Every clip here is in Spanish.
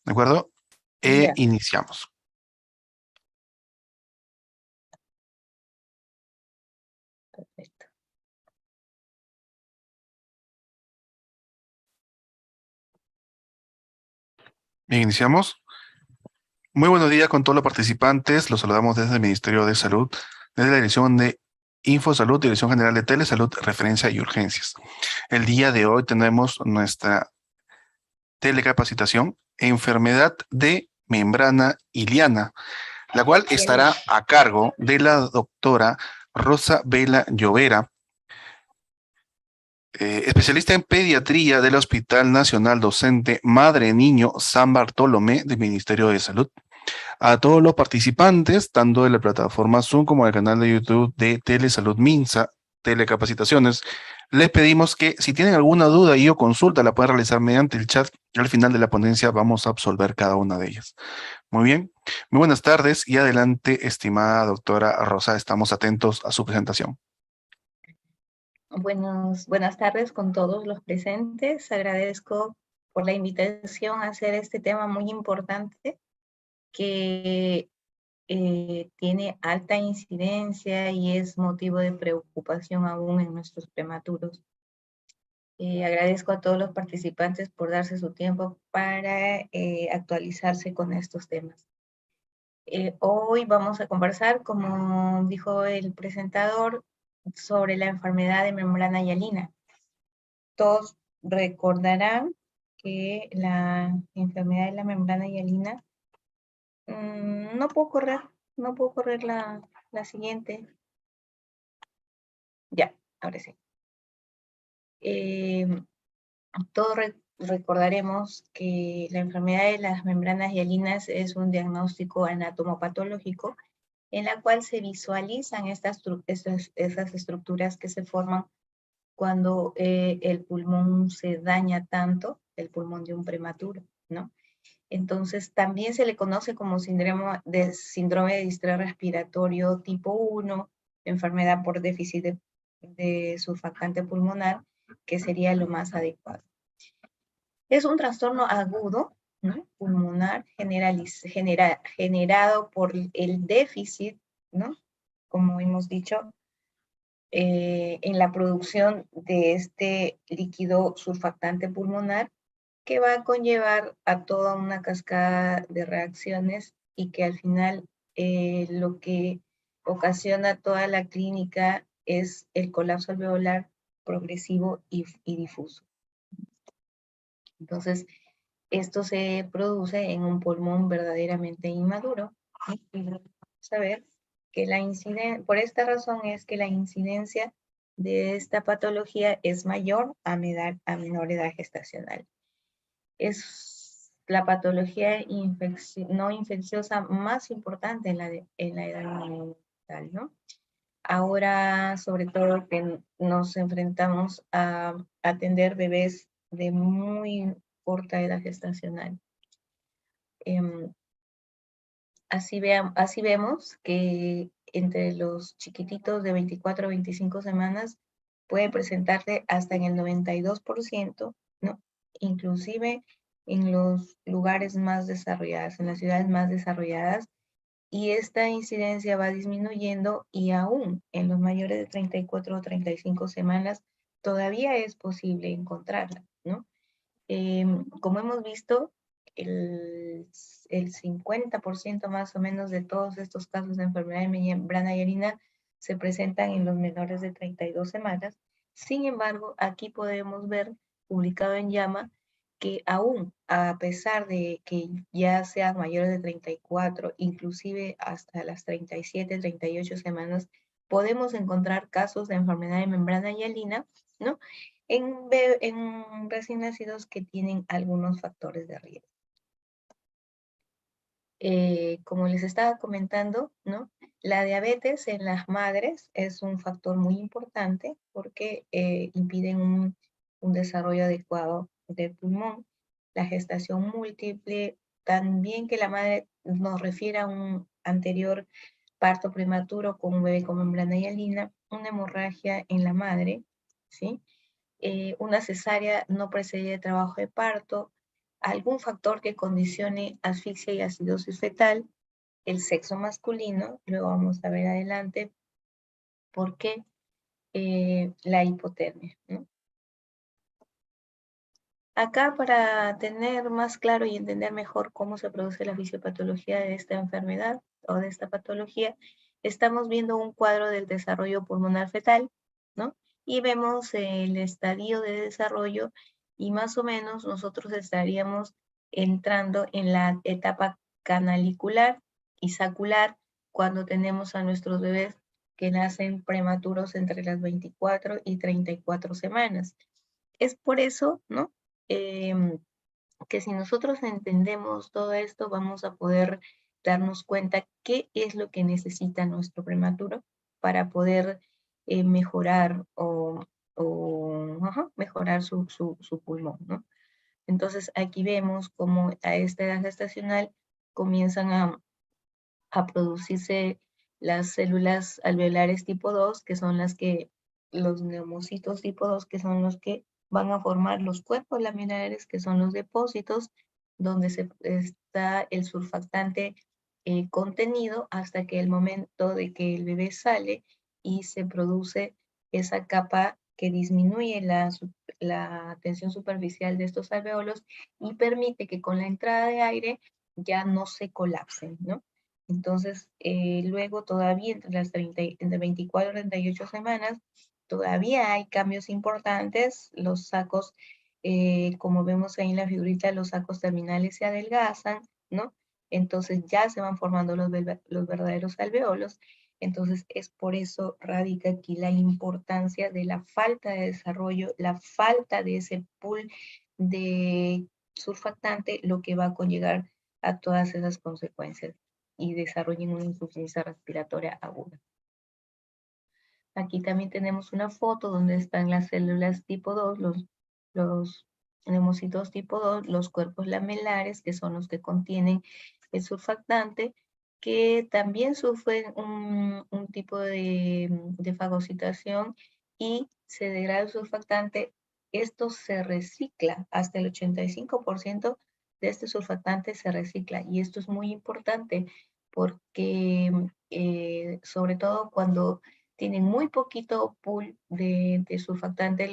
¿De acuerdo? Ya. Iniciamos. Perfecto. Bien, iniciamos. Muy buenos días con todos los participantes. Los saludamos desde el Ministerio de Salud, desde la Dirección de Infosalud, Dirección General de Telesalud, Referencia y Urgencias. El día de hoy tenemos nuestra telecapacitación, enfermedad de membrana iliana, la cual estará a cargo de la doctora Rosa Vela Llovera, especialista en pediatría del Hospital Nacional Docente Madre Niño San Bartolomé del Ministerio de Salud. A todos los participantes, tanto de la plataforma Zoom como del canal de YouTube de Telesalud Minsa, Telecapacitaciones, les pedimos que si tienen alguna duda y o consulta la pueden realizar mediante el chat. Al final de la ponencia vamos a absolver cada una de ellas. Muy bien, muy buenas tardes y adelante, estimada doctora Rosa, estamos atentos a su presentación. Buenas tardes con todos los presentes. Agradezco por la invitación a hacer este tema muy importante que tiene alta incidencia y es motivo de preocupación aún en nuestros prematuros. Agradezco a todos los participantes por darse su tiempo para actualizarse con estos temas. Hoy vamos a conversar, como dijo el presentador, sobre la enfermedad de membrana hialina. Todos recordarán que la enfermedad de la membrana hialina, no puedo correr la siguiente. Ya, ahora sí. Todos recordaremos que la enfermedad de las membranas hialinas es un diagnóstico anatomopatológico en la cual se visualizan esas estructuras que se forman cuando el pulmón se daña tanto, el pulmón de un prematuro, ¿no? Entonces, también se le conoce como síndrome de distrés respiratorio tipo 1, enfermedad por déficit de surfactante pulmonar, que sería lo más adecuado. Es un trastorno agudo, ¿no?, pulmonar generado por el déficit, ¿no?, como hemos dicho, en la producción de este líquido surfactante pulmonar, que va a conllevar a toda una cascada de reacciones y que al final lo que ocasiona toda la clínica es el colapso alveolar progresivo y difuso. Entonces, esto se produce en un pulmón verdaderamente inmaduro. Y saber que por esta razón es que la incidencia de esta patología es mayor a menor edad gestacional. Es la patología no infecciosa más importante en la edad neonatal, ¿no? Ahora, sobre todo, que nos enfrentamos a atender bebés de muy corta edad gestacional. Así vemos que entre los chiquititos de 24 a 25 semanas puede presentarse hasta en el 92%, ¿no? Inclusive en los lugares más desarrollados, en las ciudades más desarrolladas, y esta incidencia va disminuyendo y aún en los mayores de 34 o 35 semanas todavía es posible encontrarla, ¿no? Como hemos visto, el 50% más o menos de todos estos casos de enfermedad de membrana hialina se presentan en los menores de 32 semanas. Sin embargo, aquí podemos ver, publicado en JAMA, que aún a pesar de que ya sean mayores de 34, inclusive hasta las 37, 38 semanas, podemos encontrar casos de enfermedad de membrana hialina, ¿no?, en recién nacidos que tienen algunos factores de riesgo. Como les estaba comentando, ¿no?, la diabetes en las madres es un factor muy importante porque impiden un desarrollo adecuado del pulmón. La gestación múltiple, también que la madre nos refiera a un anterior parto prematuro con un bebé con membrana hialina, una hemorragia en la madre, ¿sí?, una cesárea no precedida de trabajo de parto, algún factor que condicione asfixia y acidosis fetal, el sexo masculino, luego vamos a ver adelante por qué la hipotermia, ¿no? Acá, para tener más claro y entender mejor cómo se produce la fisiopatología de esta enfermedad o de esta patología, estamos viendo un cuadro del desarrollo pulmonar fetal, ¿no? Y vemos el estadio de desarrollo y más o menos nosotros estaríamos entrando en la etapa canalicular y sacular cuando tenemos a nuestros bebés que nacen prematuros entre las 24 y 34 semanas. Es por eso, ¿no? Que si nosotros entendemos todo esto, vamos a poder darnos cuenta qué es lo que necesita nuestro prematuro para poder mejorar mejorar su pulmón, ¿no? Entonces aquí vemos cómo a esta edad gestacional comienzan a producirse las células alveolares tipo 2, que son los neumocitos tipo 2, que son los que van a formar los cuerpos laminares, que son los depósitos, donde está el surfactante contenido hasta que el momento de que el bebé sale y se produce esa capa que disminuye la tensión superficial de estos alveolos y permite que con la entrada de aire ya no se colapsen, ¿no? Entonces, luego todavía entre 24 y 38 semanas, todavía hay cambios importantes. Los sacos, como vemos ahí en la figurita, los sacos terminales se adelgazan, ¿no? Entonces ya se van formando los verdaderos alveolos. Entonces es por eso radica aquí la importancia de la falta de desarrollo, la falta de ese pool de surfactante, lo que va a conllevar a todas esas consecuencias y desarrollen una insuficiencia respiratoria aguda. Aquí también tenemos una foto donde están las células tipo 2, los neumocitos tipo 2, los cuerpos lamelares, que son los que contienen el surfactante, que también sufren un tipo de fagocitación y se degrada el surfactante. Esto se recicla, hasta el 85% de este surfactante se recicla, y esto es muy importante porque sobre todo cuando tienen muy poquito pool de surfactante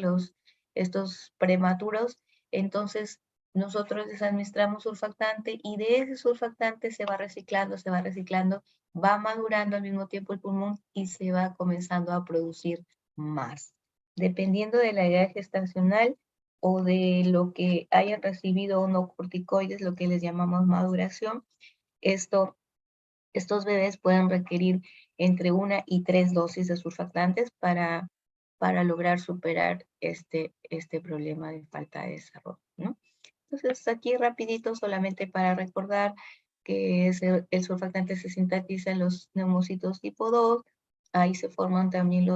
estos prematuros, entonces nosotros les administramos surfactante y de ese surfactante se va reciclando, va madurando al mismo tiempo el pulmón y se va comenzando a producir más. Dependiendo de la edad gestacional o de lo que hayan recibido o no corticoides, lo que les llamamos maduración, estos bebés pueden requerir entre 1 y 3 dosis de surfactantes para lograr superar este problema de falta de desarrollo, ¿no? Entonces, aquí rapidito, solamente para recordar que el surfactante se sintetiza en los neumocitos tipo 2, ahí se forman también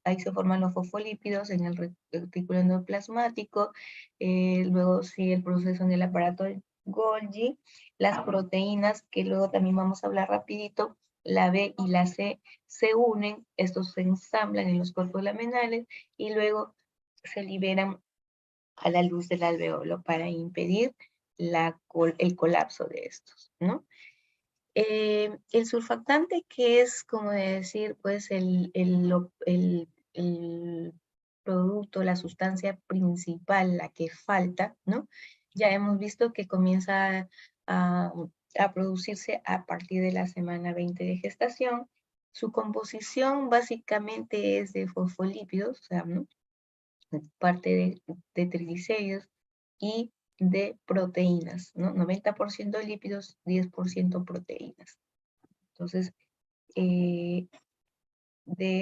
ahí se forman los fosfolípidos en el retículo endoplasmático, luego sigue el proceso en el aparato Golgi, las proteínas, que luego también vamos a hablar rapidito, la B y la C se unen, estos se ensamblan en los cuerpos laminales y luego se liberan a la luz del alveolo para impedir el colapso de estos, ¿no? El surfactante, que es, como decir, pues el producto, la sustancia principal, la que falta, ¿no? Ya hemos visto que comienza a, a producirse a partir de la semana 20 de gestación. Su composición básicamente es de fosfolípidos, o sea, ¿no? Parte de triglicéridos y de proteínas, ¿no? 90% lípidos, 10% proteínas. Entonces, de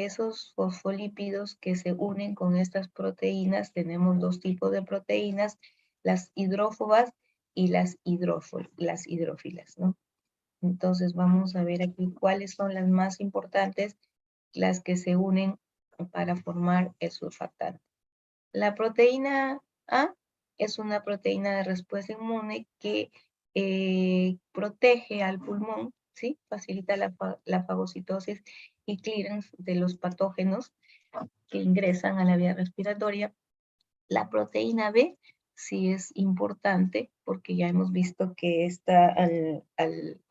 esos fosfolípidos que se unen con estas proteínas, tenemos dos tipos de proteínas, las hidrófobas y las hidrófilas, ¿no? Entonces, vamos a ver aquí cuáles son las más importantes, las que se unen para formar el surfactante. La proteína A es una proteína de respuesta inmune que protege al pulmón, ¿sí? Facilita la fagocitosis y clearance de los patógenos que ingresan a la vía respiratoria. La proteína B sí es importante, porque ya hemos visto que está al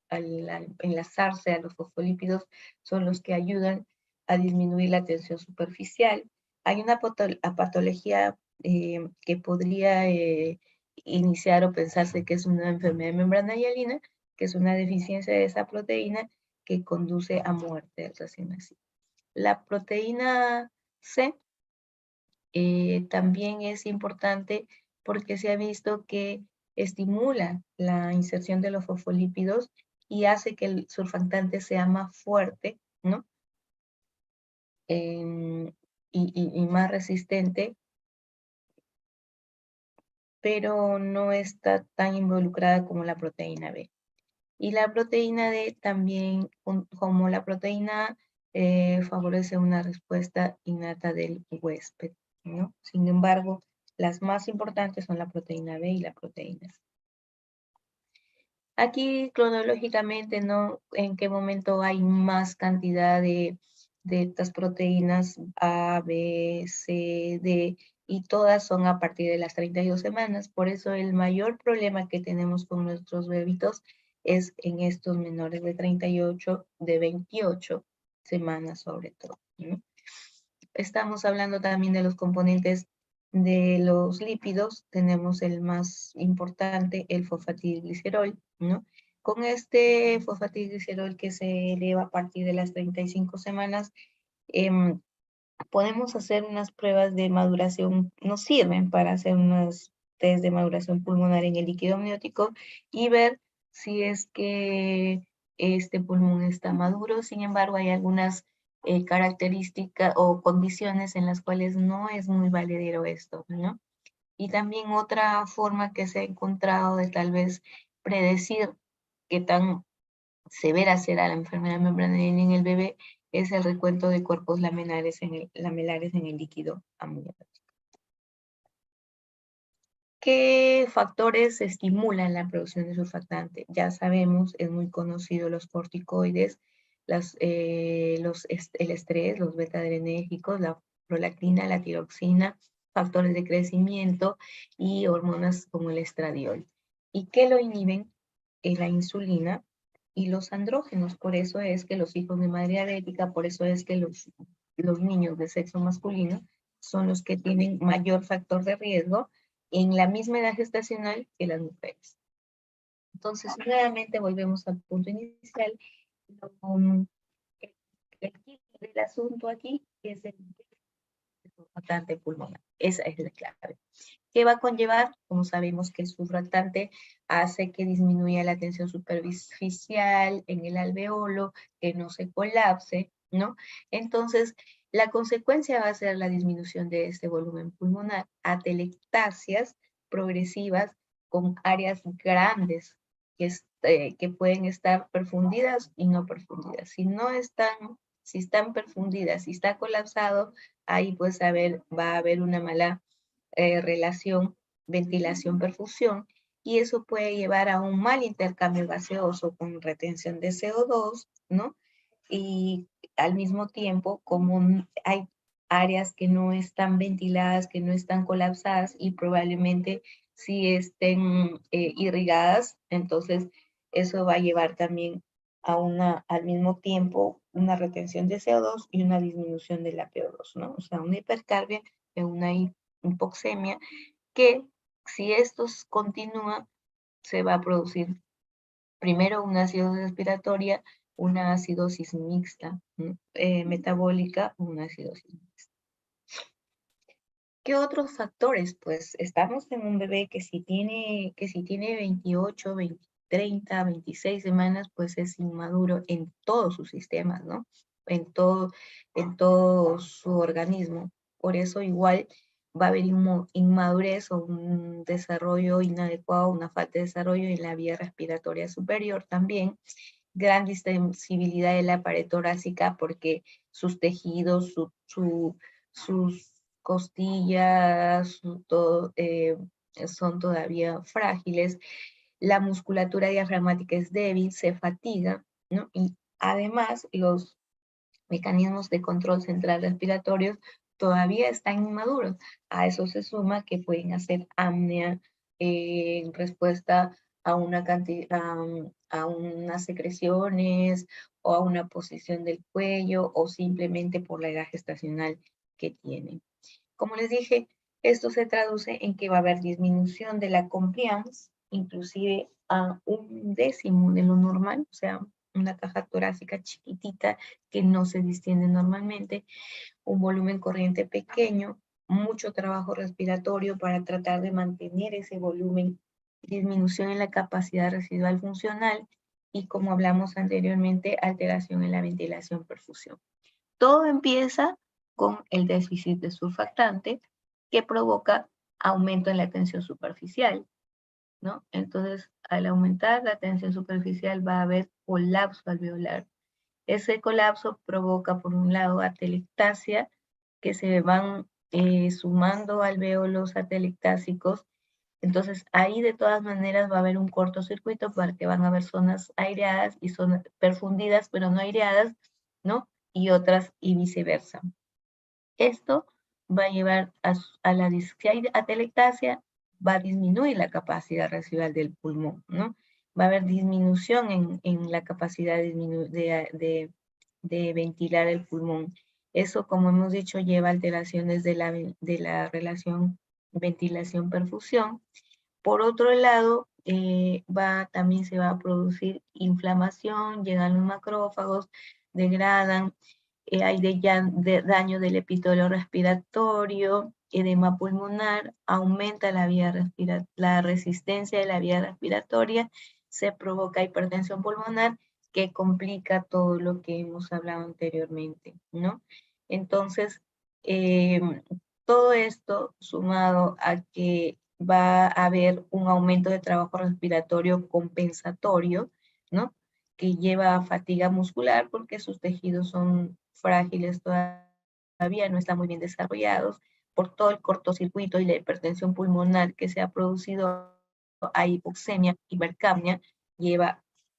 enlazarse a los fosfolípidos son los que ayudan a disminuir la tensión superficial. Hay una patología que podría iniciar o pensarse que es una enfermedad de membrana hialina, que es una deficiencia de esa proteína que conduce a muerte del recién nacido. La proteína C también es importante porque se ha visto que estimula la inserción de los fosfolípidos y hace que el surfactante sea más fuerte, ¿no? Y más resistente, pero no está tan involucrada como la proteína B. Y la proteína D también, como la proteína A, favorece una respuesta innata del huésped, ¿no? Sin embargo, las más importantes son la proteína B y la proteína C. Aquí cronológicamente, ¿no? En qué momento hay más cantidad de estas proteínas A, B, C, D, y todas son a partir de las 32 semanas. Por eso el mayor problema que tenemos con nuestros bebitos es en estos menores de 38, de 28 semanas sobre todo, ¿no? Estamos hablando también de los componentes de los lípidos. Tenemos el más importante, el fosfatidilglicerol, ¿no? Con este fosfatidilglicerol que se eleva a partir de las 35 semanas, podemos hacer unas pruebas de maduración, nos sirven para hacer unos test de maduración pulmonar en el líquido amniótico y ver si es que este pulmón está maduro. Sin embargo, hay algunas características o condiciones en las cuales no es muy valedero esto, ¿no? Y también otra forma que se ha encontrado de tal vez predecir qué tan severa será la enfermedad membranaria en el bebé es el recuento de cuerpos laminares lamelares en el líquido amniótico. ¿Qué factores estimulan la producción de surfactante? Ya sabemos, es muy conocido los corticoides, el estrés, los beta-adrenérgicos, la prolactina, la tiroxina, factores de crecimiento y hormonas como el estradiol. ¿Y qué lo inhiben? La insulina y los andrógenos. Por eso es que los hijos de madre diabética, por eso es que los niños de sexo masculino son los que tienen mayor factor de riesgo en la misma edad gestacional que las mujeres. Entonces, nuevamente volvemos al punto inicial. El kit del asunto aquí es el surfactante pulmonar. Esa es la clave. ¿Qué va a conllevar? Como sabemos que el surfactante hace que disminuya la tensión superficial en el alveolo, que no se colapse, ¿no? Entonces, la consecuencia va a ser la disminución de este volumen pulmonar, atelectasias progresivas con áreas grandes que pueden estar perfundidas y no perfundidas. Si están perfundidas, si está colapsado, ahí pues va a haber una mala relación ventilación-perfusión, y eso puede llevar a un mal intercambio gaseoso con retención de CO2, ¿no? Y al mismo tiempo, como hay áreas que no están ventiladas, que no están colapsadas y probablemente sí estén irrigadas, entonces eso va a llevar también al mismo tiempo una retención de CO2 y una disminución de la PO2, ¿no? O sea, una hipercarbia y una hipoxemia, que si esto continúa, se va a producir primero una acidosis respiratoria, una acidosis mixta, metabólica, una acidosis mixta. ¿Qué otros factores? Pues estamos en un bebé que si tiene 28, 20, 30, 26 semanas, pues es inmaduro en todos sus sistemas, ¿no? En todo su organismo. Por eso igual va a haber inmadurez o un desarrollo inadecuado, una falta de desarrollo en la vía respiratoria superior también. Gran distensibilidad de la pared torácica porque sus tejidos, sus costillas, son todavía frágiles. La musculatura diafragmática es débil, se fatiga, ¿no? Y además los mecanismos de control central respiratorios todavía están inmaduros. A eso se suma que pueden hacer apnea en respuesta a una a unas secreciones o a una posición del cuello o simplemente por la edad gestacional que tienen. Como les dije, esto se traduce en que va a haber disminución de la compliance, inclusive a 1/10 de lo normal, o sea, una caja torácica chiquitita que no se distiende normalmente, un volumen corriente pequeño, mucho trabajo respiratorio para tratar de mantener ese volumen, disminución en la capacidad residual funcional y, como hablamos anteriormente, alteración en la ventilación-perfusión. Todo empieza con el déficit de surfactante que provoca aumento en la tensión superficial, ¿no? Entonces, al aumentar la tensión superficial va a haber colapso alveolar. Ese colapso provoca, por un lado, atelectasia, que se van sumando alvéolos atelectásicos. Entonces, ahí de todas maneras va a haber un cortocircuito porque van a haber zonas aireadas y zonas perfundidas, pero no aireadas, ¿no? Y otras y viceversa. Esto va a llevar a la si hay atelectasia, va a disminuir la capacidad residual del pulmón, ¿no? Va a haber disminución en la capacidad de ventilar el pulmón. Eso, como hemos dicho, lleva alteraciones de la relación ventilación-perfusión. Por otro lado, también se va a producir inflamación, llegan los macrófagos, degradan, hay daño del epitelio respiratorio, edema pulmonar, aumenta la resistencia de la vía respiratoria, se provoca hipertensión pulmonar que complica todo lo que hemos hablado anteriormente, ¿no? Entonces, eh, todo esto sumado a que va a haber un aumento de trabajo respiratorio compensatorio, ¿no? Que lleva a fatiga muscular porque sus tejidos son frágiles todavía, no están muy bien desarrollados, por todo el cortocircuito y la hipertensión pulmonar que se ha producido a hipoxemia, hipercapnia,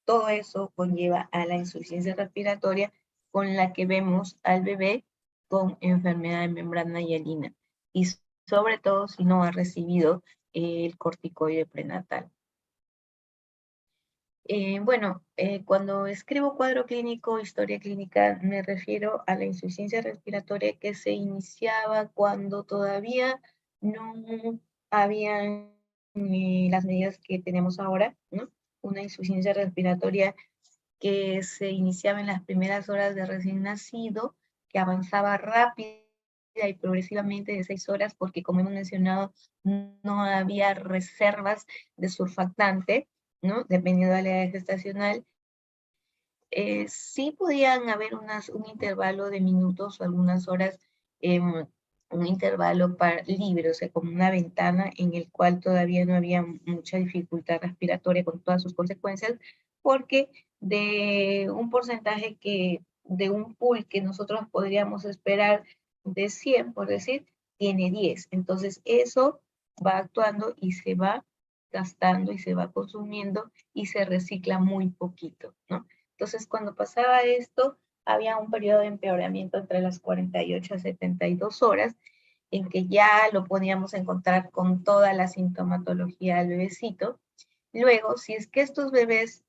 todo eso conlleva a la insuficiencia respiratoria con la que vemos al bebé con enfermedad de membrana hialina y sobre todo si no ha recibido el corticoide prenatal. Cuando escribo cuadro clínico, historia clínica, me refiero a la insuficiencia respiratoria que se iniciaba cuando todavía no habían las medidas que tenemos ahora, ¿no? Una insuficiencia respiratoria que se iniciaba en las primeras horas de recién nacido, que avanzaba rápida y progresivamente de 6 horas, porque como hemos mencionado, no había reservas de surfactante, ¿no? Dependiendo de la edad gestacional. Sí podían haber un intervalo de minutos o algunas horas, un intervalo libre, o sea, como una ventana en el cual todavía no había mucha dificultad respiratoria con todas sus consecuencias, porque de un porcentaje de un pool que nosotros podríamos esperar de 100, por decir, tiene 10. Entonces eso va actuando y se va gastando y se va consumiendo y se recicla muy poquito, ¿no? Entonces, cuando pasaba esto, había un periodo de empeoramiento entre las 48 a 72 horas, en que ya lo podíamos encontrar con toda la sintomatología del bebecito. Luego, si es que estos bebés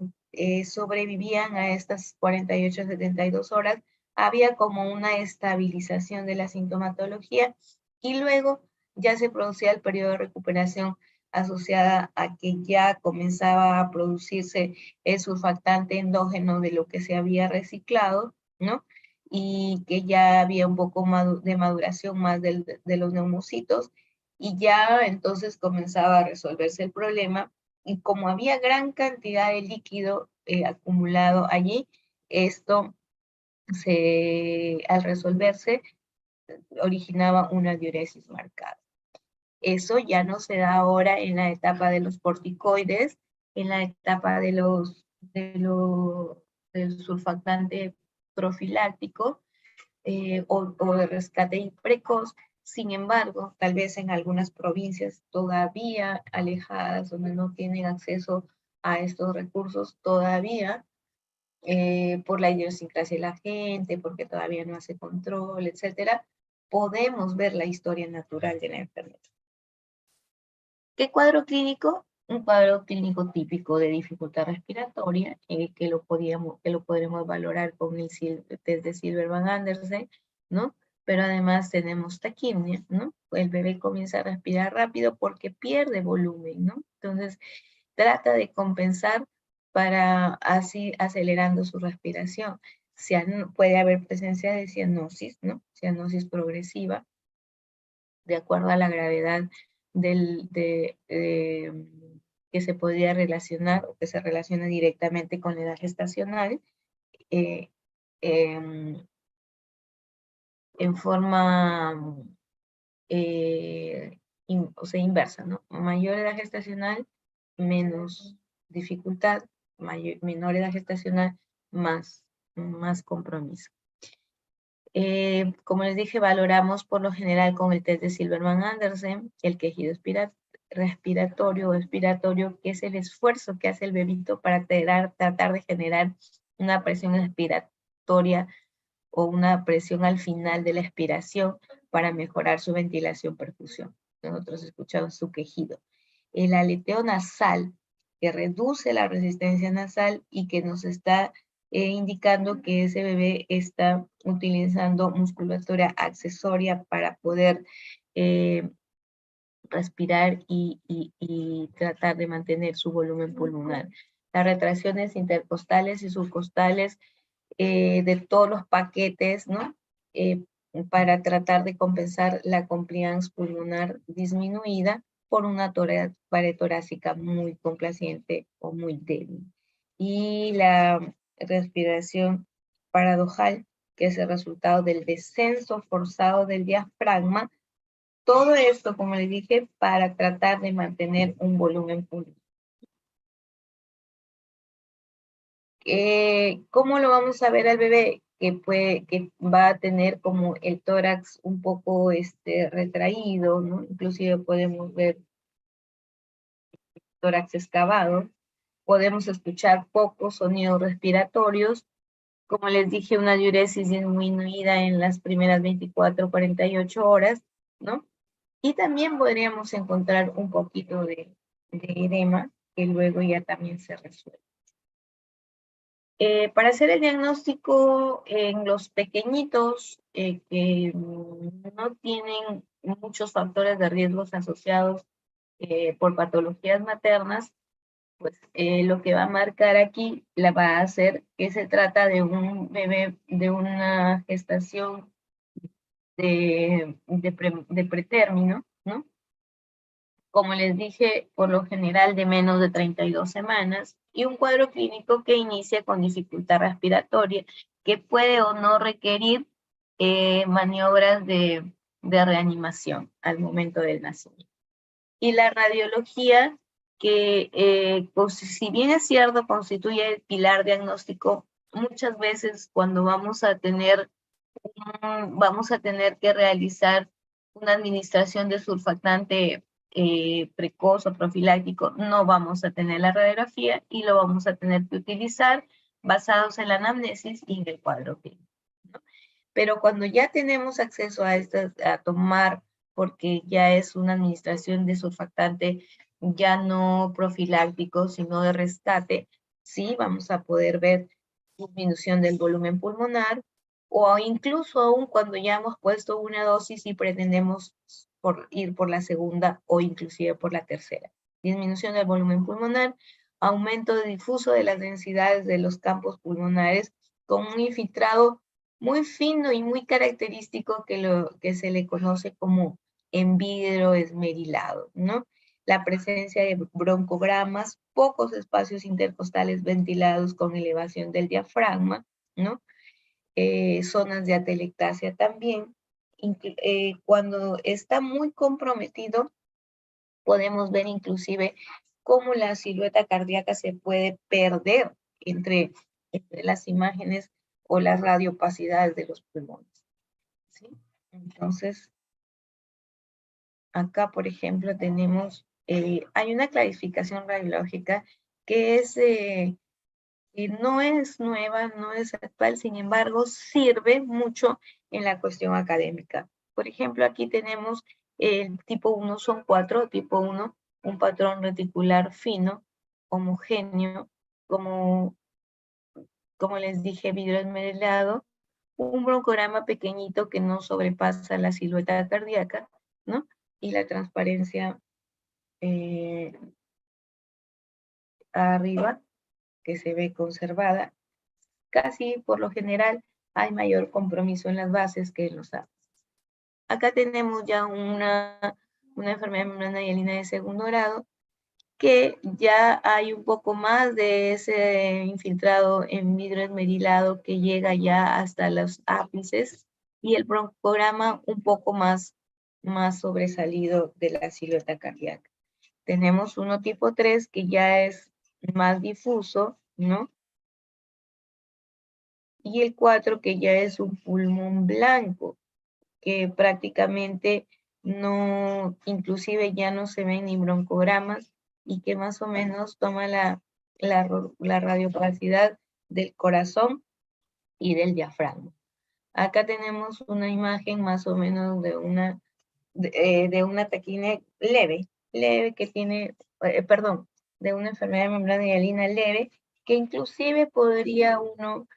sobrevivían a estas 48 a 72 horas, había como una estabilización de la sintomatología y luego ya se producía el periodo de recuperación asociada a que ya comenzaba a producirse el surfactante endógeno de lo que se había reciclado, ¿no? Y que ya había un poco de maduración más de los neumocitos y ya entonces comenzaba a resolverse el problema y como había gran cantidad de líquido acumulado allí, esto al resolverse originaba una diuresis marcada. Eso ya no se da ahora en la etapa de los corticoides, en la etapa del surfactante profiláctico o de rescate precoz. Sin embargo, tal vez en algunas provincias todavía alejadas, donde no tienen acceso a estos recursos todavía, por la idiosincrasia de la gente, porque todavía no hace control, etcétera, podemos ver la historia natural de la enfermedad. ¿Qué cuadro clínico? Un cuadro clínico típico de dificultad respiratoria, que lo podremos valorar con el test de Silverman-Andersen, ¿no? Pero además tenemos taquimia, ¿no? El bebé comienza a respirar rápido porque pierde volumen, ¿no? Entonces, trata de compensar para así acelerando su respiración. Puede haber presencia de cianosis, ¿no? Cianosis progresiva, de acuerdo a la gravedad que se podría relacionar o que se relaciona directamente con la edad gestacional, eh, em, en forma o sea, inversa, ¿no? Mayor edad gestacional, menos dificultad, menor edad gestacional, más compromiso. Como les dije, valoramos por lo general con el test de Silverman-Andersen el quejido respiratorio o expiratorio, que es el esfuerzo que hace el bebito para tratar de generar una presión expiratoria o una presión al final de la expiración para mejorar su ventilación-perfusión. Nosotros escuchamos su quejido. El aleteo nasal, que reduce la resistencia nasal y que nos está indicando que ese bebé está utilizando musculatura accesoria para poder respirar y tratar de mantener su volumen pulmonar. Las retracciones intercostales y subcostales de todos los paquetes, ¿no? Para tratar de compensar la compliance pulmonar disminuida por una pared torácica muy complaciente o muy débil. Y la respiración paradojal, que es el resultado del descenso forzado del diafragma. Todo esto, como les dije, para tratar de mantener un volumen pulmonar. ¿Cómo lo vamos a ver al bebé? Que va a tener como el tórax un poco retraído, ¿no? Inclusive podemos ver tórax excavado. Podemos escuchar pocos sonidos respiratorios. Como les dije, una diuresis disminuida en las primeras 24 48 horas, ¿no? Y también podríamos encontrar un poquito de edema, que luego ya también se resuelve. Para hacer el diagnóstico en los pequeñitos que no tienen muchos factores de riesgos asociados por patologías maternas, pues lo que va a marcar aquí la va a hacer que se trata de un bebé de una gestación de pretérmino, ¿no? Como les dije, por lo general de menos de 32 semanas, y un cuadro clínico que inicia con dificultad respiratoria, que puede o no requerir maniobras de reanimación al momento del nacimiento. Y la radiología, que si bien es cierto, constituye el pilar diagnóstico, muchas veces cuando vamos a tener que realizar una administración de surfactante precoz o profiláctico, no vamos a tener la radiografía y lo vamos a tener que utilizar basados en la anamnesis y en el cuadro clínico, ¿no? Pero cuando ya tenemos acceso a tomar, porque ya es una administración de surfactante ya no profiláctico, sino de rescate, sí vamos a poder ver disminución del volumen pulmonar, o incluso aún cuando ya hemos puesto una dosis y pretendemos ir por la segunda o inclusive por la tercera. Disminución del volumen pulmonar, aumento difuso de las densidades de los campos pulmonares con un infiltrado muy fino y muy característico que se le conoce como envidro esmerilado, ¿no? La presencia de broncogramas, pocos espacios intercostales ventilados con elevación del diafragma, ¿no? Zonas de atelectasia también. Cuando está muy comprometido, podemos ver inclusive cómo la silueta cardíaca se puede perder entre las imágenes o las radiopacidades de los pulmones, ¿sí? Entonces, acá, por ejemplo, tenemos, hay una clasificación radiológica que no es nueva, no es actual, sin embargo, sirve mucho en la cuestión académica, Por ejemplo, aquí tenemos el tipo 1, son 4, tipo 1, un patrón reticular fino, homogéneo, como les dije, vidrio esmeraldo, un broncograma pequeñito que no sobrepasa la silueta cardíaca, ¿no? Y la transparencia arriba, que se ve conservada. Casi por lo general hay mayor compromiso en las bases que en los ápices. Acá tenemos ya una enfermedad de membrana hialina de segundo grado, que ya hay un poco más de ese infiltrado en vidrio esmerilado que llega ya hasta los ápices y el broncograma un poco más sobresalido de la silueta cardíaca. Tenemos uno tipo 3 que ya es más difuso, ¿no? Y el 4 que ya es un pulmón blanco, que prácticamente no, inclusive ya no se ven ni broncogramas y que más o menos toma la radiopacidad del corazón y del diafragma. Acá tenemos una imagen más o menos de una taquine leve que tiene, perdón, de una enfermedad de membrana hialina leve, que inclusive podría uno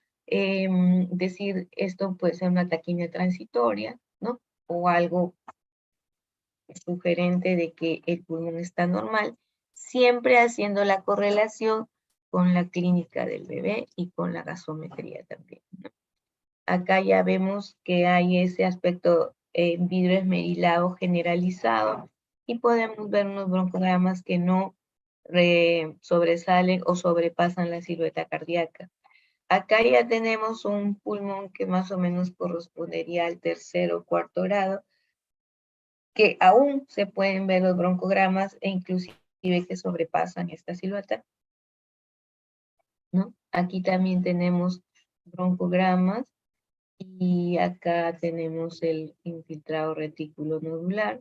decir esto puede ser una taquimia transitoria, ¿no? O algo sugerente de que el pulmón está normal, siempre haciendo la correlación con la clínica del bebé y con la gasometría también, ¿no? Acá ya vemos que hay ese aspecto vidrio esmerilado generalizado y podemos ver unos broncogramas que no sobresalen o sobrepasan la silueta cardíaca. Acá ya tenemos un pulmón que más o menos correspondería al tercer o cuarto grado, que aún se pueden ver los broncogramas e inclusive que sobrepasan esta silueta, ¿no? Aquí también tenemos broncogramas y acá tenemos el infiltrado retículo nodular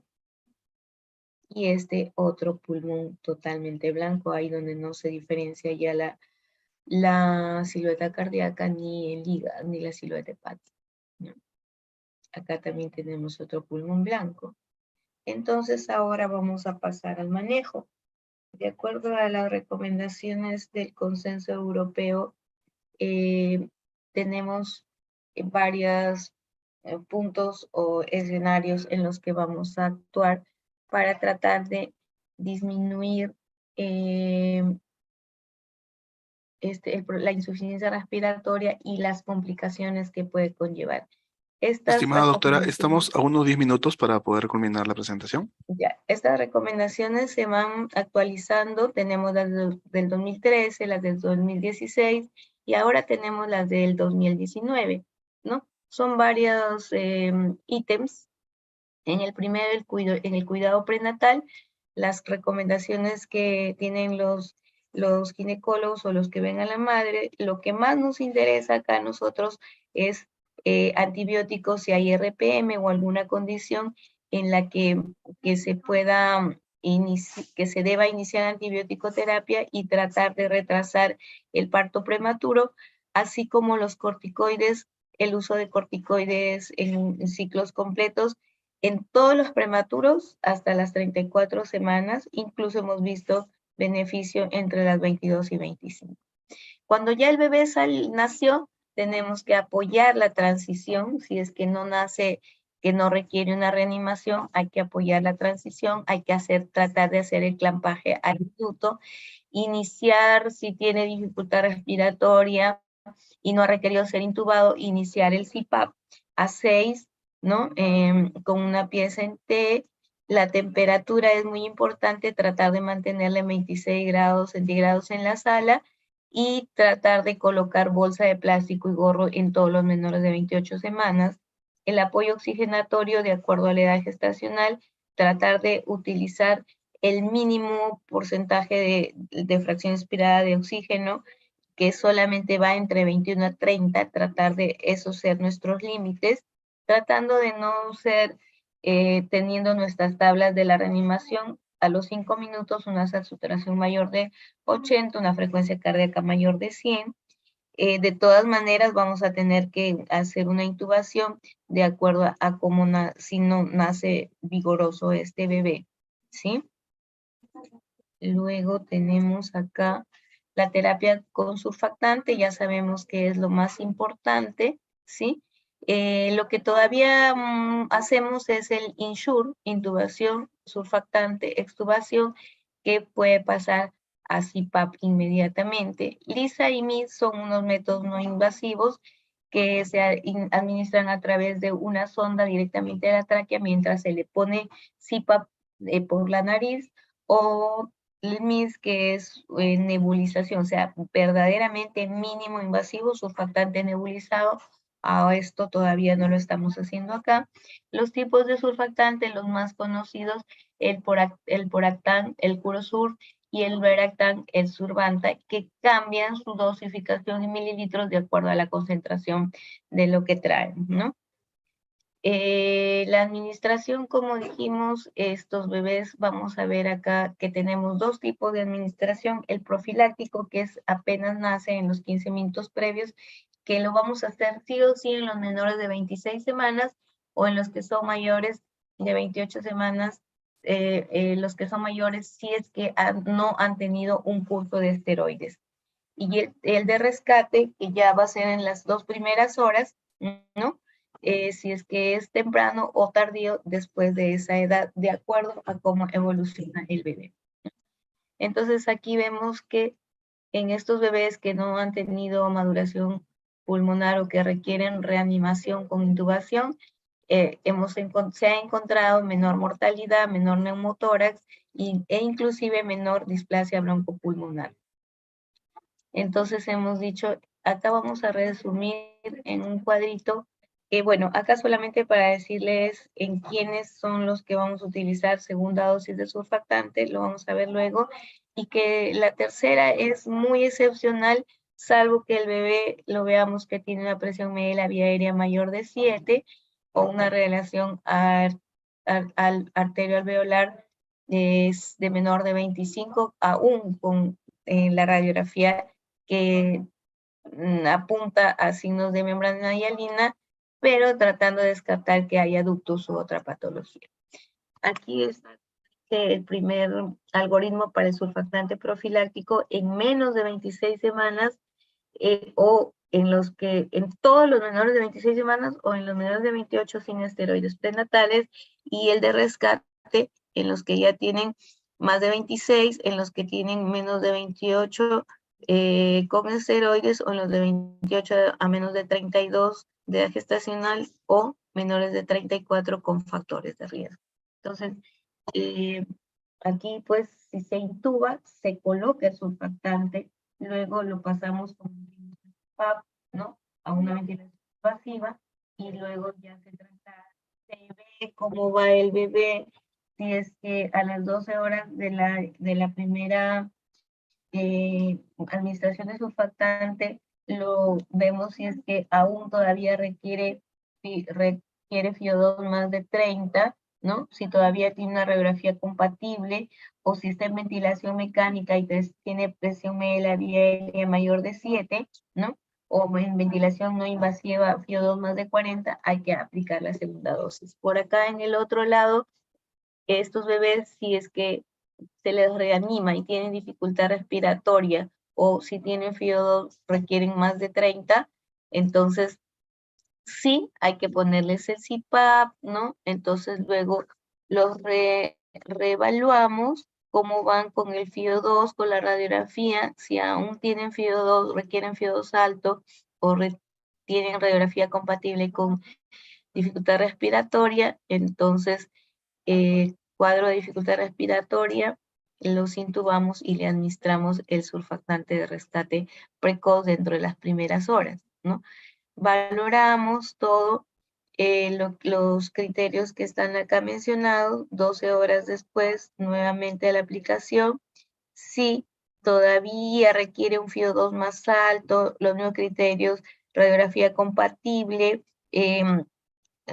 y este otro pulmón totalmente blanco, ahí donde no se diferencia ya la silueta cardíaca ni el hígado, ni la silueta hepática, ¿no? Acá también tenemos otro pulmón blanco. Entonces ahora vamos a pasar al manejo. De acuerdo a las recomendaciones del Consenso Europeo, tenemos varios puntos o escenarios en los que vamos a actuar para tratar de disminuir la insuficiencia respiratoria y las complicaciones que puede conllevar. Estimada doctora, estamos a unos 10 minutos para poder culminar la presentación. Ya, estas recomendaciones se van actualizando, tenemos las del 2013, las del 2016 y ahora tenemos las del 2019, ¿no? Son varios ítems. En el primero, en el cuidado prenatal, las recomendaciones que tienen los ginecólogos o los que ven a la madre, lo que más nos interesa acá a nosotros es antibióticos si hay RPM o alguna condición en la que se pueda que se deba iniciar antibiótico-terapia y tratar de retrasar el parto prematuro, así como los corticoides, el uso de corticoides en ciclos completos en todos los prematuros hasta las 34 semanas, incluso hemos visto beneficio entre las 22 y 25. Cuando ya el bebé nació, tenemos que apoyar la transición, si es que no nace, que no requiere una reanimación, hay que apoyar la transición, hay que tratar de hacer el clampaje al minuto, iniciar, si tiene dificultad respiratoria y no ha requerido ser intubado, iniciar el CPAP a 6, ¿no? Con una pieza en T. La temperatura es muy importante, tratar de mantenerla en 26 grados centígrados en la sala y tratar de colocar bolsa de plástico y gorro en todos los menores de 28 semanas. El apoyo oxigenatorio, de acuerdo a la edad gestacional, tratar de utilizar el mínimo porcentaje de fracción expirada de oxígeno, que solamente va entre 21 a 30, tratar de eso ser nuestros límites, tratando de no ser teniendo nuestras tablas de la reanimación a los 5 minutos, una saturación mayor de 80, una frecuencia cardíaca mayor de 100, De todas maneras, vamos a tener que hacer una intubación de acuerdo a cómo si no nace vigoroso este bebé, ¿sí? Luego tenemos acá la terapia con surfactante, ya sabemos que es lo más importante, ¿sí? Lo que todavía hacemos es el INSURE, intubación, surfactante, extubación, que puede pasar a CPAP inmediatamente. LISA y MIS son unos métodos no invasivos que se administran a través de una sonda directamente a la tráquea mientras se le pone CPAP por la nariz, o el MIS, que es nebulización, o sea, verdaderamente mínimo invasivo, surfactante nebulizado. A esto todavía no lo estamos haciendo acá. Los tipos de surfactante, los más conocidos, el Poractan, el Curosur y el Veractan, el Survanta, que cambian su dosificación en mililitros de acuerdo a la concentración de lo que traen, ¿no? La administración, como dijimos, estos bebés, vamos a ver acá que tenemos dos tipos de administración. El profiláctico, que es apenas nace en los 15 minutos previos, que lo vamos a hacer sí o sí en los menores de 26 semanas o en los que son mayores de 28 semanas, los que son mayores si es que no han tenido un curso de esteroides. Y el de rescate, que ya va a ser en las 2 primeras horas, ¿no? Si es que es temprano o tardío después de esa edad, de acuerdo a cómo evoluciona el bebé. Entonces aquí vemos que en estos bebés que no han tenido maduración pulmonar o que requieren reanimación con intubación, se ha encontrado menor mortalidad, menor neumotórax e inclusive menor displasia broncopulmonar. Entonces hemos dicho, acá vamos a resumir en un cuadrito, bueno, acá solamente para decirles en quiénes son los que vamos a utilizar segunda dosis de surfactante, lo vamos a ver luego, y que la tercera es muy excepcional, salvo que el bebé lo veamos que tiene una presión media de la vía aérea mayor de 7 o una relación arterioalveolar es de menor de 25, aún con la radiografía que apunta a signos de membrana hialina, pero tratando de descartar que haya ductus u otra patología. Aquí está el primer algoritmo para el surfactante profiláctico en menos de 26 semanas o en todos los menores de 26 semanas o en los menores de 28 sin esteroides prenatales, y el de rescate en los que ya tienen más de 26, en los que tienen menos de 28 con esteroides, o en los de 28 a menos de 32 de edad gestacional o menores de 34 con factores de riesgo. Entonces, aquí pues si se intuba, se coloca el surfactante, luego lo pasamos con PAP, ¿no? A una ventilación pasiva, y luego ya se ve cómo va el bebé, si es que a las 12 horas de la primera administración de surfactante, lo vemos si es que aún todavía requiere FIO2 más de 30, ¿no? Si todavía tiene una radiografía compatible, o si está en ventilación mecánica y tiene presión media de la vía aérea mayor de 7, ¿no? O en ventilación no invasiva, FIO2 más de 40, hay que aplicar la segunda dosis. Por acá en el otro lado, estos bebés, si es que se les reanima y tienen dificultad respiratoria, o si tienen FIO2 requieren más de 30, entonces sí hay que ponerles el CPAP, ¿no? Entonces luego los reevaluamos cómo van con el FIO2, con la radiografía, si aún tienen FIO2, requieren FIO2 alto, o tienen radiografía compatible con dificultad respiratoria, entonces cuadro de dificultad respiratoria, los intubamos y le administramos el surfactante de rescate precoz dentro de las primeras horas, ¿no? Valoramos todo, los criterios que están acá mencionados, 12 horas después, nuevamente a la aplicación. Si todavía requiere un FIO2 más alto, los mismos criterios, radiografía compatible,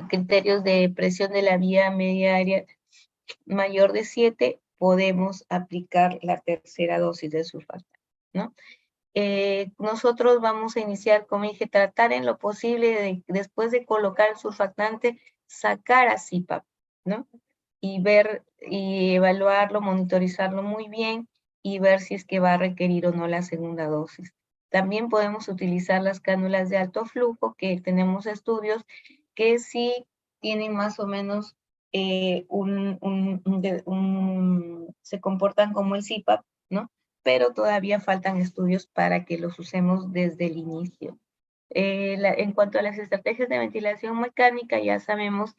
criterios de presión de la vía media aérea mayor de 7, podemos aplicar la tercera dosis de surfactante, ¿no? nosotros vamos a iniciar, como dije, tratar en lo posible de, después de colocar el surfactante, sacar a CPAP, ¿no? Y ver y evaluarlo, monitorizarlo muy bien y ver si es que va a requerir o no la segunda dosis. También podemos utilizar las cánulas de alto flujo, que tenemos estudios que sí tienen más o menos se comportan como el CPAP, ¿no? Pero todavía faltan estudios para que los usemos desde el inicio. En cuanto a las estrategias de ventilación mecánica, ya sabemos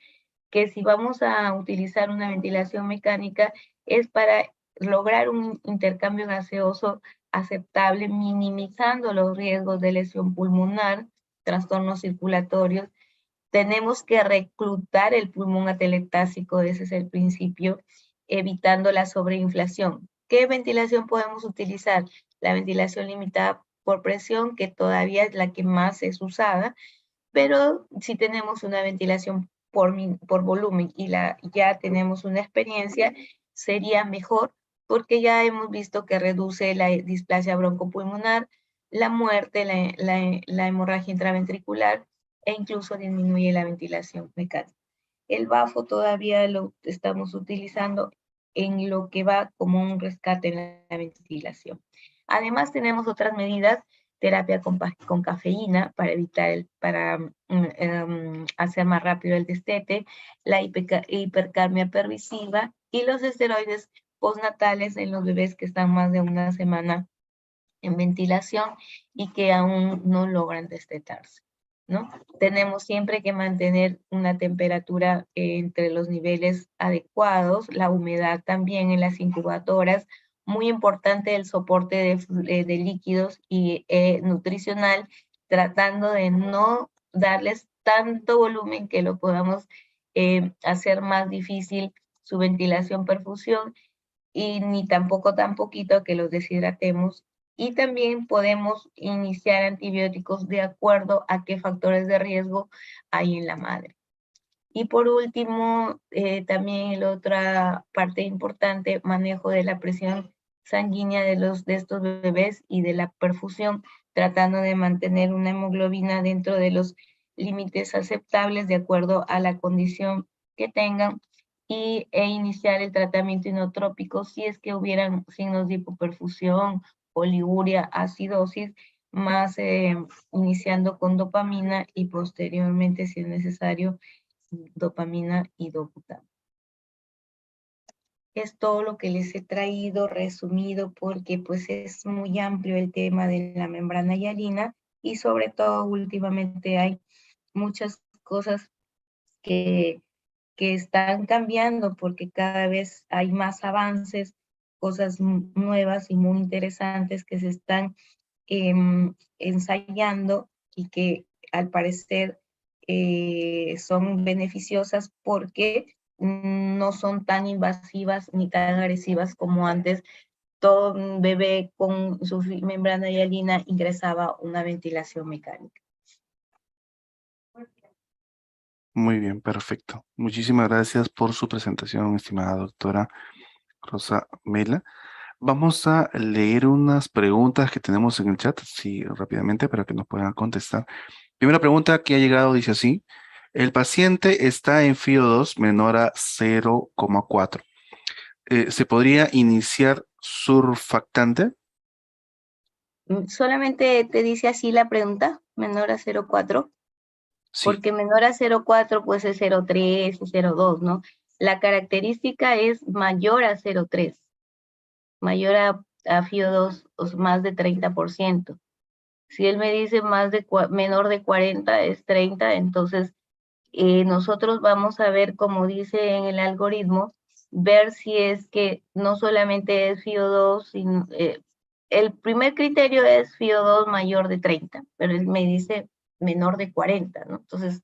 que si vamos a utilizar una ventilación mecánica es para lograr un intercambio gaseoso aceptable, minimizando los riesgos de lesión pulmonar, trastornos circulatorios. Tenemos que reclutar el pulmón atelectásico, ese es el principio, evitando la sobreinflación. ¿Qué ventilación podemos utilizar? La ventilación limitada por presión, que todavía es la que más es usada, pero si tenemos una ventilación por volumen y ya tenemos una experiencia, sería mejor porque ya hemos visto que reduce la displasia broncopulmonar, la muerte, la hemorragia intraventricular e incluso disminuye la ventilación mecánica. El bafo todavía lo estamos utilizando en lo que va como un rescate en la ventilación. Además tenemos otras medidas, terapia con cafeína para evitar hacer más rápido el destete, la hipercamia pervasiva y los esteroides postnatales en los bebés que están más de una semana en ventilación y que aún no logran destetarse, ¿no? Tenemos siempre que mantener una temperatura entre los niveles adecuados, la humedad también en las incubadoras, muy importante el soporte de líquidos y nutricional, tratando de no darles tanto volumen que lo podamos hacer más difícil su ventilación, perfusión, y ni tampoco tan poquito que los deshidratemos. Y también podemos iniciar antibióticos de acuerdo a qué factores de riesgo hay en la madre. Y por último, también la otra parte importante, manejo de la presión sanguínea de estos bebés y de la perfusión, tratando de mantener una hemoglobina dentro de los límites aceptables de acuerdo a la condición que tengan e iniciar el tratamiento inotrópico si es que hubieran signos de hipoperfusión, oliguria, acidosis, más iniciando con dopamina y posteriormente, si es necesario, dopamina y dobutam. Es todo lo que les he traído resumido porque pues es muy amplio el tema de la membrana hialina y sobre todo últimamente hay muchas cosas que están cambiando porque cada vez hay más avances, cosas nuevas y muy interesantes que se están ensayando y que al parecer son beneficiosas porque no son tan invasivas ni tan agresivas como antes. Todo un bebé con su membrana hialina ingresaba una ventilación mecánica. Muy bien, perfecto. Muchísimas gracias por su presentación, estimada doctora Rosa Mela. Vamos a leer unas preguntas que tenemos en el chat, sí, rápidamente, para que nos puedan contestar. Primera pregunta que ha llegado dice así: el paciente está en FIO2 menor a 0,4. ¿Se podría iniciar surfactante? Solamente te dice así la pregunta, menor a 0,4. Sí. Porque menor a 0,4 pues es 0,3 y 0,2, ¿no? La característica es mayor a 0,3, mayor a FIO2, o más de 30%. Si él me dice menor de 40 es 30, entonces nosotros vamos a ver, como dice en el algoritmo, ver si es que no solamente es FIO2, sino, el primer criterio es FIO2 mayor de 30, pero él me dice menor de 40, ¿no? Entonces,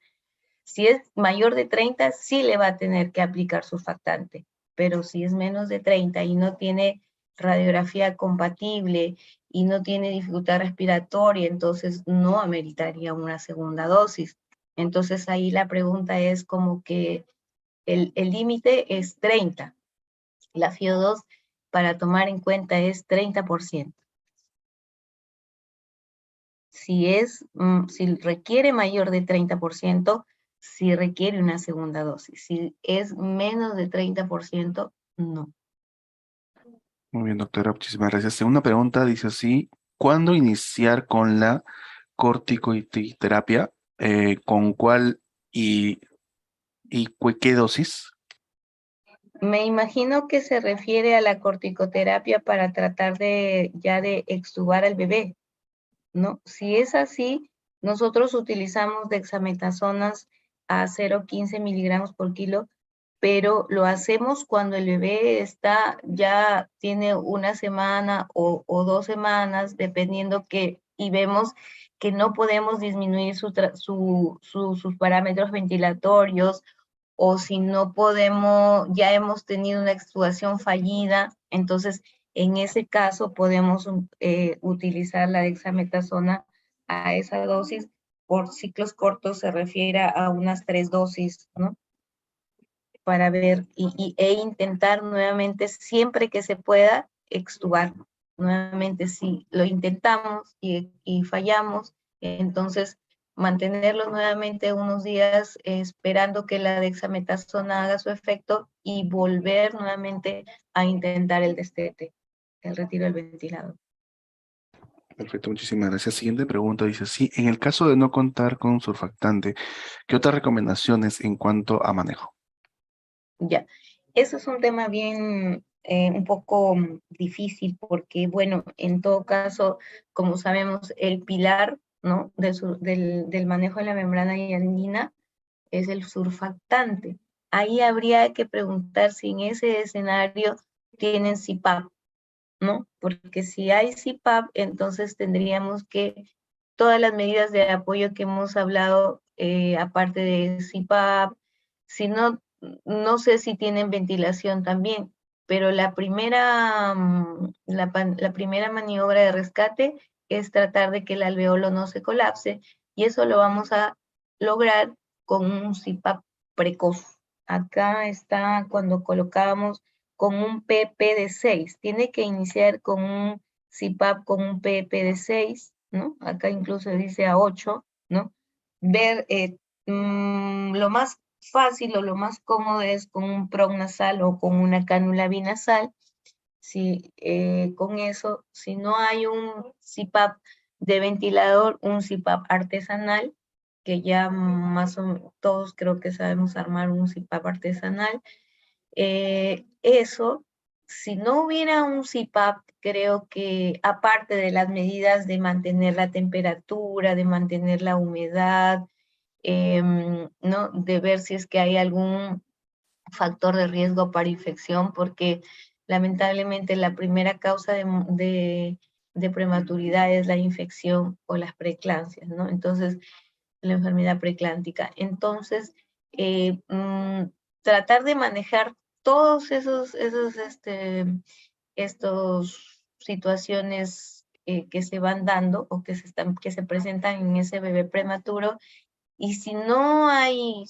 si es mayor de 30, sí le va a tener que aplicar surfactante, pero si es menos de 30 y no tiene radiografía compatible y no tiene dificultad respiratoria, entonces no ameritaría una segunda dosis. Entonces ahí la pregunta es como que el límite es 30. La FIO2 para tomar en cuenta es 30%. Si requiere mayor de 30%, si requiere una segunda dosis. Si es menos de 30%, no. Muy bien, doctora, muchísimas gracias. Segunda pregunta dice así, ¿cuándo iniciar con la corticoterapia? ¿Con cuál y qué dosis? Me imagino que se refiere a la corticoterapia para tratar de extubar al bebé, ¿no? Si es así, nosotros utilizamos dexametasonas a 0,15 miligramos por kilo, pero lo hacemos cuando el bebé ya tiene una semana o 2 semanas, dependiendo y vemos que no podemos disminuir sus parámetros ventilatorios, o si no podemos, ya hemos tenido una extubación fallida, entonces en ese caso podemos utilizar la dexametasona a esa dosis. Por ciclos cortos se refiere a unas 3 dosis, ¿no? Para ver e intentar nuevamente, siempre que se pueda, extubar. Nuevamente, si lo intentamos y fallamos, entonces mantenerlo nuevamente unos días esperando que la dexametasona haga su efecto y volver nuevamente a intentar el destete, el retiro del ventilador. Perfecto, muchísimas gracias. Siguiente pregunta dice, sí, en el caso de no contar con surfactante, ¿qué otras recomendaciones en cuanto a manejo? Ya, eso es un tema bien, un poco difícil porque, bueno, en todo caso, como sabemos, el pilar, ¿no? del manejo de la membrana hialina es el surfactante. Ahí habría que preguntar si en ese escenario tienen CPAP, ¿no? Porque si hay CPAP, entonces tendríamos que todas las medidas de apoyo que hemos hablado, aparte de CPAP, si no, no sé si tienen ventilación también, pero la primera maniobra de rescate es tratar de que el alveolo no se colapse, y eso lo vamos a lograr con un CPAP precoz. Acá está cuando colocábamos con un PP de 6. Tiene que iniciar con un CPAP con un PP de 6, ¿no? Acá incluso dice a 8, ¿no? Ver lo más fácil o lo más cómodo es con un PROC nasal o con una cánula binasal. Si con eso, si no hay un CPAP de ventilador, un CPAP artesanal, que ya más o menos todos creo que sabemos armar un CPAP artesanal. Eso, si no hubiera un CPAP, creo que aparte de las medidas de mantener la temperatura, de mantener la humedad, ¿no? De ver si es que hay algún factor de riesgo para infección, porque lamentablemente la primera causa de prematuridad es la infección o las preeclampsias, ¿no? Entonces, la enfermedad preeclántica. Entonces, tratar de manejar todos estos situaciones que se van dando o que se presentan en ese bebé prematuro. Y si no hay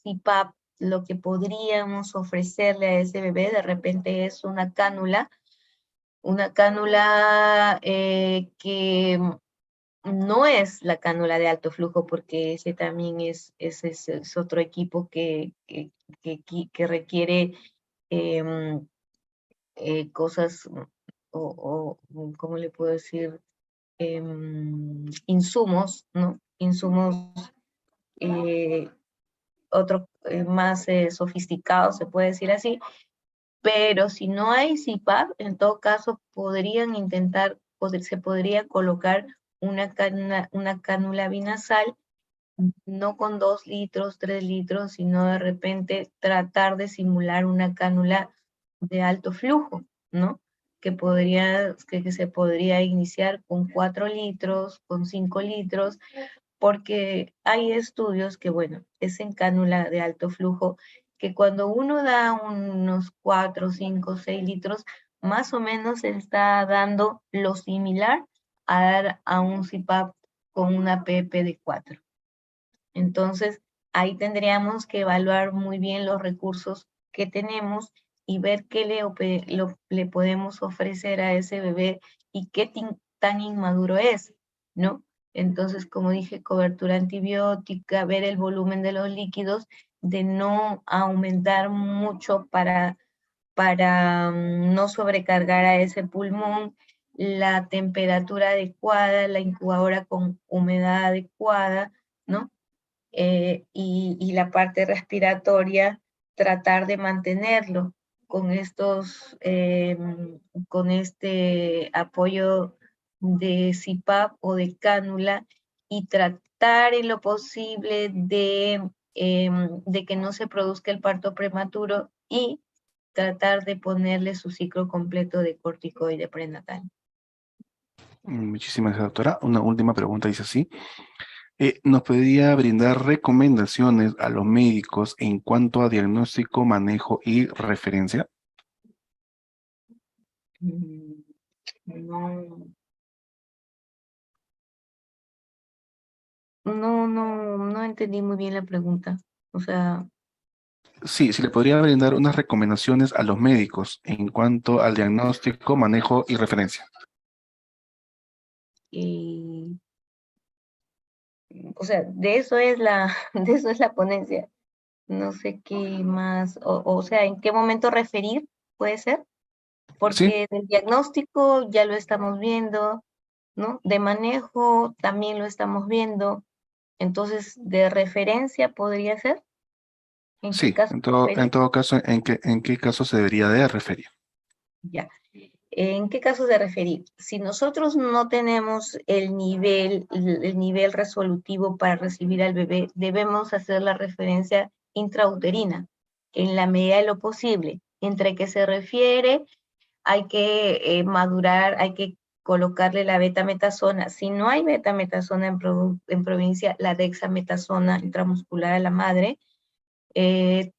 CPAP, lo que podríamos ofrecerle a ese bebé de repente es una cánula que no es la cánula de alto flujo, porque ese también es otro equipo que requiere cosas, ¿cómo le puedo decir? Insumos, ¿no? Insumos eh, más sofisticados, se puede decir así, pero si no hay CPAP, en todo caso podrían se podría colocar una cánula binasal, no con 2 litros, 3 litros, sino de repente tratar de simular una cánula de alto flujo, ¿no? Que se podría iniciar con 4 litros, con 5 litros, porque hay estudios que, bueno, es en cánula de alto flujo, que cuando uno da unos 4, 5, 6 litros, más o menos se está dando lo similar a dar a un CPAP con una PP de 4. Entonces, ahí tendríamos que evaluar muy bien los recursos que tenemos y ver qué le podemos ofrecer a ese bebé y qué tan inmaduro es, ¿no? Entonces, como dije, cobertura antibiótica, ver el volumen de los líquidos, de no aumentar mucho para no sobrecargar a ese pulmón, la temperatura adecuada, la incubadora con humedad adecuada, ¿no? Y la parte respiratoria, tratar de mantenerlo con con este apoyo de CPAP o de cánula, y tratar en lo posible de que no se produzca el parto prematuro, y tratar de ponerle su ciclo completo de corticoide prenatal. Muchísimas gracias, doctora. Una última pregunta, dice así. ¿Nos podría brindar recomendaciones a los médicos en cuanto a diagnóstico, manejo y referencia? No, no entendí muy bien la pregunta. O sea, Sí, si le podría brindar unas recomendaciones a los médicos en cuanto al diagnóstico, manejo y referencia. y, o sea, de eso es la, de eso es la ponencia. No sé qué más, o sea, en qué momento referir, puede ser, Sí, porque del diagnóstico ya lo estamos viendo, ¿no? De manejo también lo estamos viendo. Entonces, de referencia podría ser, ¿en qué sí, caso en referir? todo caso, en qué caso se debería de referir? Ya. ¿En qué casos de referir? Si nosotros no tenemos el nivel resolutivo para recibir al bebé, debemos hacer la referencia intrauterina en la medida de lo posible. Entre que se refiere, hay que madurar, hay que colocarle la betametasona. Si no hay betametasona en provincia, la dexametasona intramuscular a la madre. eh,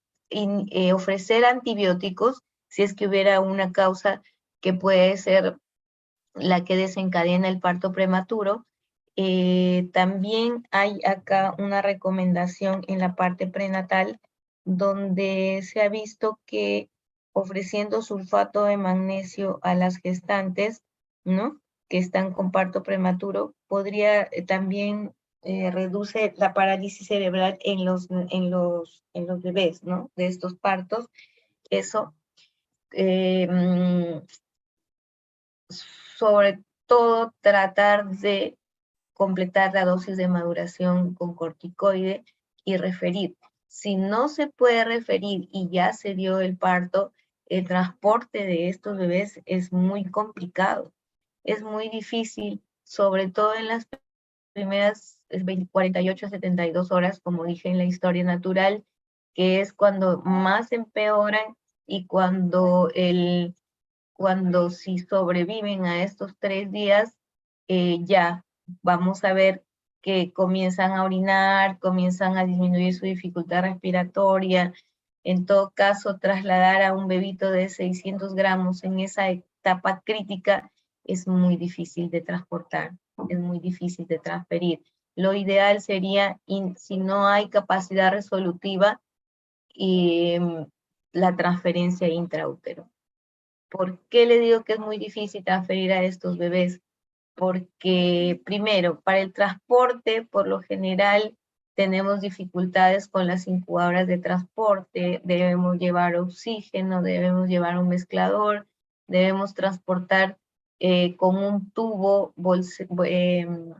Ofrecer antibióticos si es que hubiera una causa que puede ser la que desencadena el parto prematuro. También hay acá una recomendación en la parte prenatal, donde se ha visto que ofreciendo sulfato de magnesio a las gestantes, ¿no?, que están con parto prematuro, podría también reduce la parálisis cerebral en los bebés, ¿no?, de estos partos. Eso, eh, sobre todo, tratar de completar la dosis de maduración con corticoide y referir. Si no se puede referir y ya se dio el parto, el transporte de estos bebés es muy complicado, es muy difícil, sobre todo en las primeras 48 a 72 horas, como dije en la historia natural, que es cuando más empeoran, y cuando si sobreviven a estos 3 días, ya vamos a ver que comienzan a orinar, comienzan a disminuir su dificultad respiratoria. En todo caso, trasladar a un bebito de 600 gramos en esa etapa crítica es muy difícil de transportar, es muy difícil de transferir. Lo ideal sería, si no hay capacidad resolutiva, la transferencia intraútero. ¿Por qué le digo que es muy difícil transferir a estos bebés? Porque, primero, para el transporte, por lo general, tenemos dificultades con las incubadoras de transporte, debemos llevar oxígeno, debemos llevar un mezclador, debemos transportar con un tubo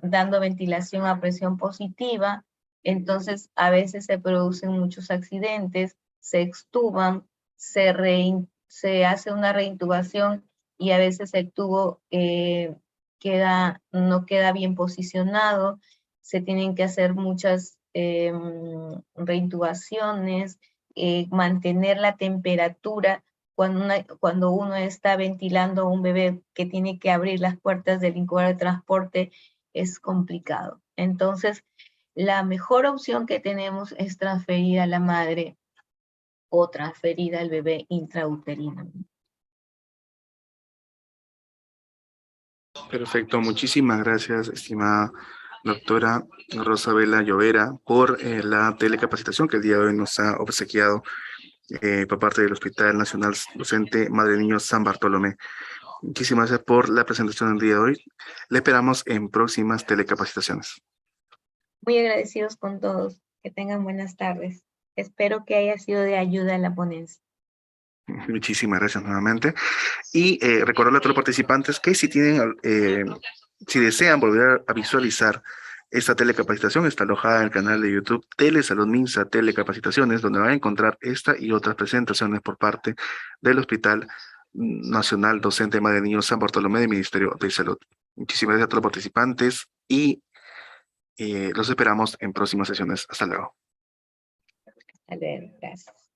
dando ventilación a presión positiva. Entonces, a veces se producen muchos accidentes, se extuban, se hace una reintubación, y a veces el tubo no queda bien posicionado, se tienen que hacer muchas reintubaciones, mantener la temperatura cuando uno está ventilando a un bebé que tiene que abrir las puertas del incubador de transporte, es complicado. Entonces, la mejor opción que tenemos es transferir a la madre o transferir al bebé intrauterino. Perfecto, muchísimas gracias, estimada doctora Rosabela Llovera, por la telecapacitación que el día de hoy nos ha obsequiado por parte del Hospital Nacional Docente Madre Niño San Bartolomé. Muchísimas gracias por la presentación del día de hoy. Le esperamos en próximas telecapacitaciones. Muy agradecidos con todos. Que tengan buenas tardes. Espero que haya sido de ayuda en la ponencia. Muchísimas gracias nuevamente. Y recordarle a todos los participantes que si desean volver a visualizar esta telecapacitación, está alojada en el canal de YouTube Telesalud Minsa Telecapacitaciones, donde van a encontrar esta y otras presentaciones por parte del Hospital Nacional Docente Madre Niño San Bartolomé del Ministerio de Salud. Muchísimas gracias a todos los participantes y los esperamos en próximas sesiones. Hasta luego. Hasta luego. Gracias.